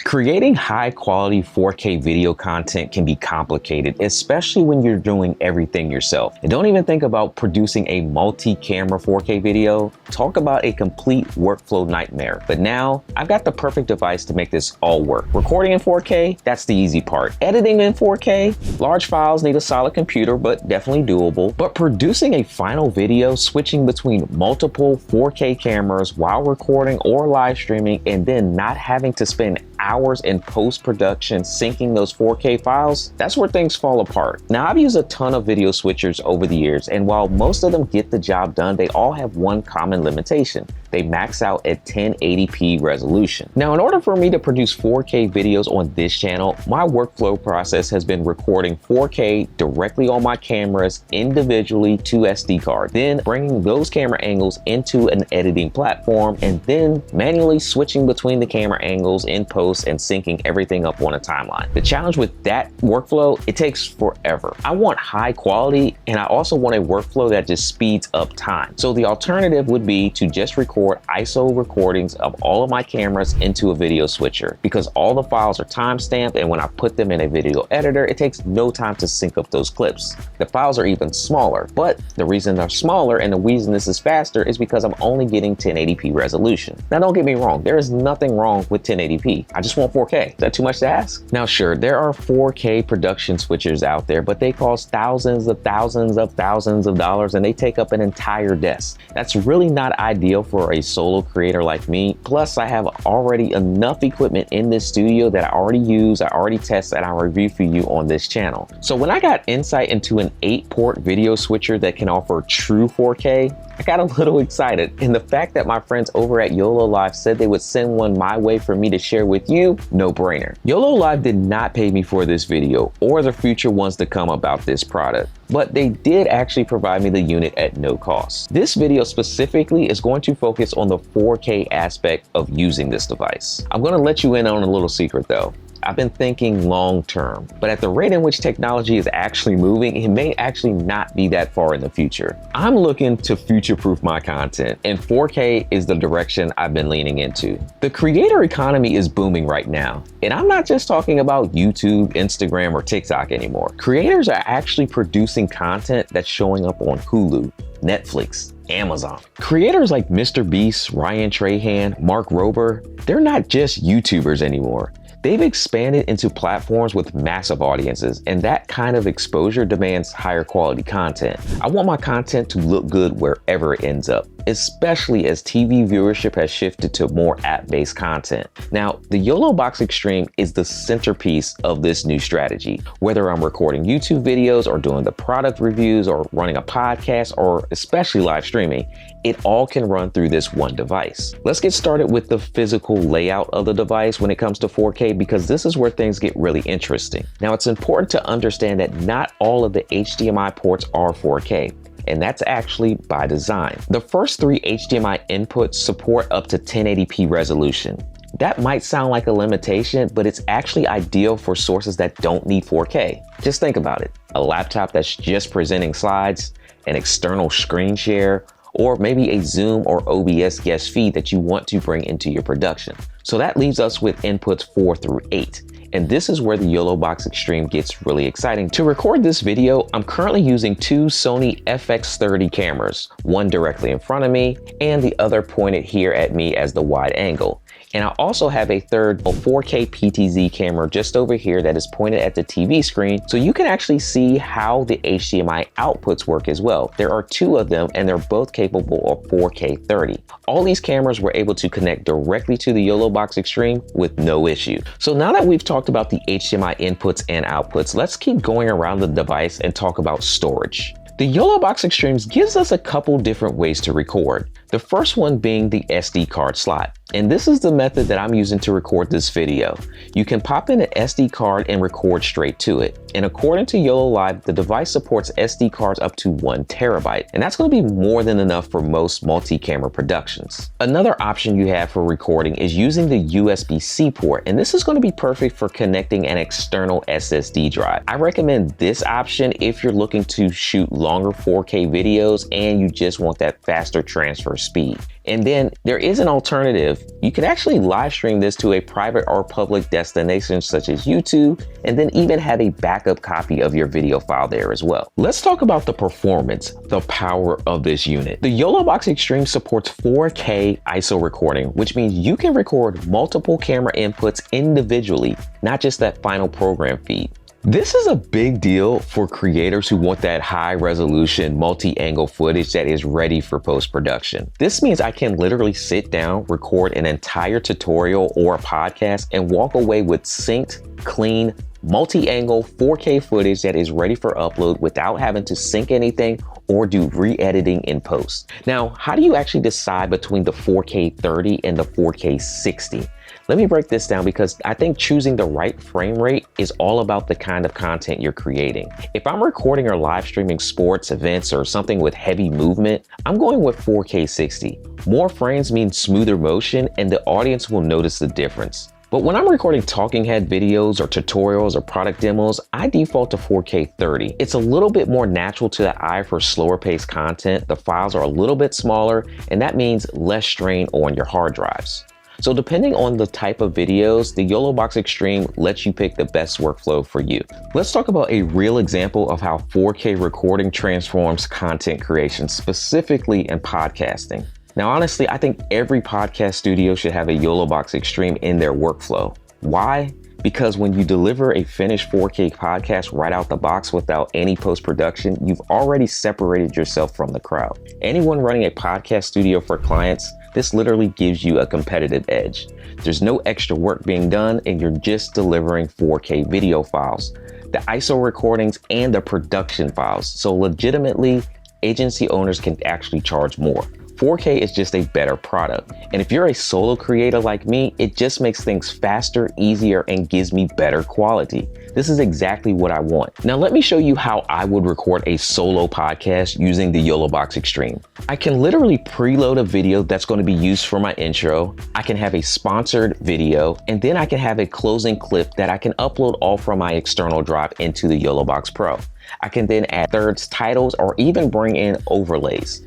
Creating high quality 4K video content can be complicated, especially when you're doing everything yourself. And don't even think about producing a multi-camera 4K video. Talk about a complete workflow nightmare. But now I've got the perfect device to make this all work. Recording in 4K, that's the easy part. Editing in 4K, large files need a solid computer, but definitely doable. But producing a final video, switching between multiple 4K cameras while recording or live streaming, and then not having to spend hours in post-production syncing those 4K files, that's where things fall apart. Now, I've used a ton of video switchers over the years, and while most of them get the job done, they all have one common limitation. They max out at 1080p resolution. Now, in order for me to produce 4K videos on this channel, my workflow process has been recording 4K directly on my cameras individually to SD card, then bringing those camera angles into an editing platform, and then manually switching between the camera angles in post and syncing everything up on a timeline. The challenge with that workflow, it takes forever. I want high quality, and I also want a workflow that just speeds up time. So the alternative would be to just record ISO recordings of all of my cameras into a video switcher, because all the files are time-stamped, and when I put them in a video editor, it takes no time to sync up those clips. The files are even smaller, but the reason they're smaller and the reason this is faster is because I'm only getting 1080p resolution. Now, don't get me wrong, there is nothing wrong with 1080p. I just want 4K. Is that too much to ask? Now, sure, there are 4K production switchers out there, but they cost thousands of dollars, and they take up an entire desk. That's really not ideal for a solo creator like me. Plus, I have already enough equipment in this studio that I already use, I already test, and I review for you on this channel. So when I got insight into an 8-port video switcher that can offer true 4K, I got a little excited, and the fact that my friends over at Yololiv said they would send one my way for me to share with you, no brainer. Yololiv did not pay me for this video or the future ones to come about this product, but they did actually provide me the unit at no cost. This video specifically is going to focus on the 4K aspect of using this device. I'm going to let you in on a little secret though. I've been thinking long term, but at the rate in which technology is actually moving, it may actually not be that far in the future. I'm looking to future-proof my content, and 4K is the direction I've been leaning into. The creator economy is booming right now, and I'm not just talking about YouTube, Instagram, or TikTok anymore. Creators are actually producing content that's showing up on Hulu, Netflix, Amazon. Creators like Mr. Beast, Ryan Trahan, Mark Rober, they're not just YouTubers anymore. They've expanded into platforms with massive audiences, and that kind of exposure demands higher quality content. I want my content to look good wherever it ends up, especially as TV viewership has shifted to more app-based content. Now, the Yolobox Extreme is the centerpiece of this new strategy. Whether I'm recording YouTube videos or doing the product reviews or running a podcast or especially live streaming, it all can run through this one device. Let's get started with the physical layout of the device when it comes to 4K, because this is where things get really interesting. Now, it's important to understand that not all of the HDMI ports are 4K. And that's actually by design. The first 3 HDMI inputs support up to 1080p resolution. That might sound like a limitation, but it's actually ideal for sources that don't need 4K. Just think about it. A laptop that's just presenting slides, an external screen share, or maybe a Zoom or OBS guest feed that you want to bring into your production. So that leaves us with inputs 4 through 8. And this is where the Yolobox Extreme gets really exciting. To record this video, I'm currently using 2 Sony FX30 cameras, one directly in front of me and the other pointed here at me as the wide angle. And I also have a third 4K PTZ camera just over here that is pointed at the TV screen, so you can actually see how the HDMI outputs work as well. There are 2 of them, and they're both capable of 4K 30. All these cameras were able to connect directly to the Yolobox Extreme with no issue. So now that we've talked about the HDMI inputs and outputs, let's keep going around the device and talk about storage. The Yolobox Extremes gives us a couple different ways to record. The first one being the SD card slot. And this is the method that I'm using to record this video. You can pop in an SD card and record straight to it. And according to Yololiv, the device supports SD cards up to 1 terabyte. And that's going to be more than enough for most multi-camera productions. Another option you have for recording is using the USB-C port. And this is going to be perfect for connecting an external SSD drive. I recommend this option if you're looking to shoot longer 4K videos and you just want that faster transfer speed. And then there is an alternative. You can actually live stream this to a private or public destination such as YouTube, and then even have a backup copy of your video file there as well. Let's talk about the performance, the power of this unit. The Yolobox Extreme supports 4K ISO recording, which means you can record multiple camera inputs individually, not just that final program feed. This is a big deal for creators who want that high resolution multi-angle footage that is ready for post-production. This means I can literally sit down, record an entire tutorial or a podcast, and walk away with synced, clean, multi-angle 4K footage that is ready for upload without having to sync anything or do re-editing in post. Now, how do you actually decide between the 4K 30 and the 4K 60? Let me break this down because I think choosing the right frame rate is all about the kind of content you're creating. If I'm recording or live streaming sports, events, or something with heavy movement, I'm going with 4K 60. More frames means smoother motion and the audience will notice the difference. But when I'm recording talking head videos or tutorials or product demos, I default to 4K 30. It's a little bit more natural to the eye for slower paced content. The files are a little bit smaller, and that means less strain on your hard drives. So depending on the type of videos, the Yolobox Extreme lets you pick the best workflow for you. Let's talk about a real example of how 4K recording transforms content creation, specifically in podcasting. Now, honestly, I think every podcast studio should have a Yolobox Extreme in their workflow. Why? Because when you deliver a finished 4K podcast right out the box without any post-production, you've already separated yourself from the crowd. Anyone running a podcast studio for clients, this literally gives you a competitive edge. There's no extra work being done and you're just delivering 4K video files, the ISO recordings, and the production files. So legitimately, agency owners can actually charge more. 4K is just a better product. And if you're a solo creator like me, it just makes things faster, easier, and gives me better quality. This is exactly what I want. Now let me show you how I would record a solo podcast using the Yolobox Extreme. I can literally preload a video that's going to be used for my intro. I can have a sponsored video, and then I can have a closing clip that I can upload all from my external drive into the Yolobox Pro. I can then add thirds, titles, or even bring in overlays.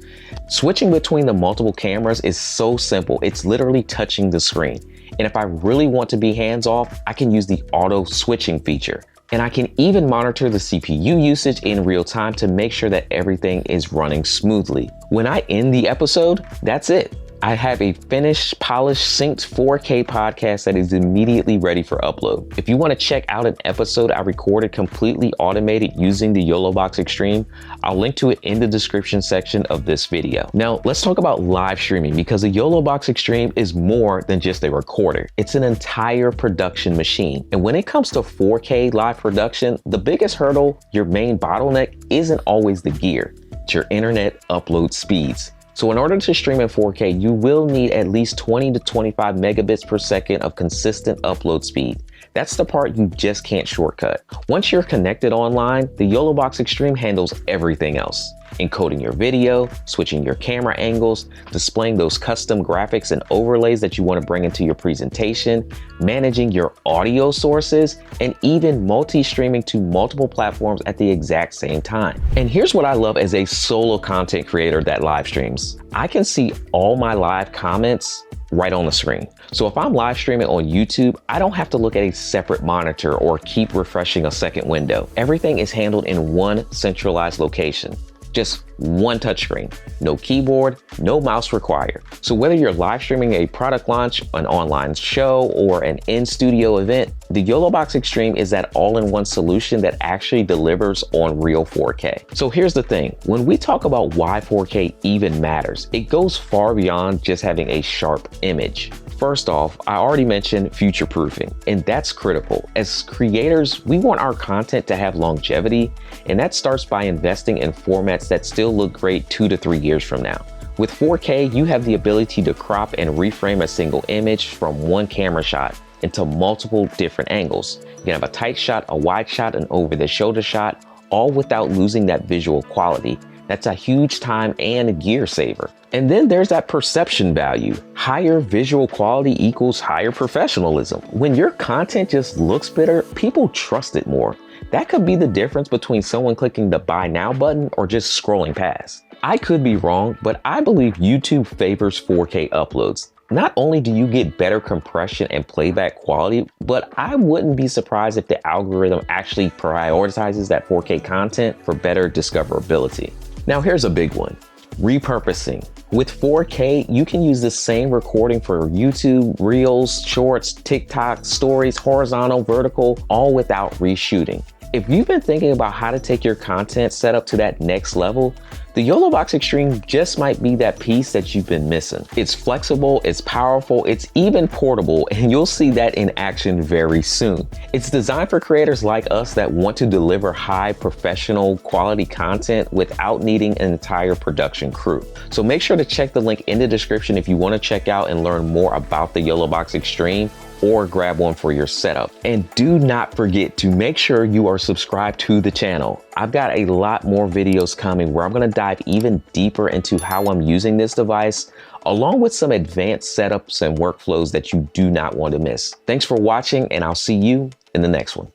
Switching between the multiple cameras is so simple. It's literally touching the screen. And if I really want to be hands-off, I can use the auto switching feature. And I can even monitor the CPU usage in real time to make sure that everything is running smoothly. When I end the episode, that's it. I have a finished, polished, synced 4K podcast that is immediately ready for upload. If you want to check out an episode I recorded completely automated using the Yolobox Extreme, I'll link to it in the description section of this video. Now, let's talk about live streaming because the Yolobox Extreme is more than just a recorder. It's an entire production machine. And when it comes to 4K live production, the biggest hurdle, your main bottleneck, isn't always the gear. It's your internet upload speeds. So in order to stream in 4K, you will need at least 20 to 25 megabits per second of consistent upload speed. That's the part you just can't shortcut. Once you're connected online, the Yolobox Extreme handles everything else. Encoding your video, switching your camera angles, displaying those custom graphics and overlays that you want to bring into your presentation, managing your audio sources, and even multi-streaming to multiple platforms at the exact same time. And here's what I love as a solo content creator that live streams. I can see all my live comments right on the screen. So if I'm live streaming on YouTube, I don't have to look at a separate monitor or keep refreshing a second window. Everything is handled in one centralized location. Just one touchscreen, no keyboard, no mouse required. So whether you're live streaming a product launch, an online show, or an in-studio event, the Yolobox Extreme is that all-in-one solution that actually delivers on real 4K. So here's the thing, when we talk about why 4K even matters, it goes far beyond just having a sharp image. First off, I already mentioned future-proofing, and that's critical. As creators, we want our content to have longevity, and that starts by investing in formats that still look great 2 to 3 years from now. With 4K, you have the ability to crop and reframe a single image from one camera shot into multiple different angles. You can have a tight shot, a wide shot, an over-the-shoulder shot, all without losing that visual quality. That's a huge time and gear saver. And then there's that perception value. Higher visual quality equals higher professionalism. When your content just looks better, people trust it more. That could be the difference between someone clicking the buy now button or just scrolling past. I could be wrong, but I believe YouTube favors 4K uploads. Not only do you get better compression and playback quality, but I wouldn't be surprised if the algorithm actually prioritizes that 4K content for better discoverability. Now here's a big one. Repurposing. With 4K, you can use the same recording for YouTube, Reels, Shorts, TikTok, Stories, horizontal, vertical, all without reshooting. If you've been thinking about how to take your content setup to that next level, the Yolobox Extreme just might be that piece that you've been missing. It's flexible, it's powerful, it's even portable, and you'll see that in action very soon. It's designed for creators like us that want to deliver high professional quality content without needing an entire production crew. So make sure to check the link in the description if you want to check out and learn more about the Yolobox Extreme, or grab one for your setup. And do not forget to make sure you are subscribed to the channel. I've got a lot more videos coming where I'm gonna dive even deeper into how I'm using this device, along with some advanced setups and workflows that you do not want to miss. Thanks for watching, and I'll see you in the next one.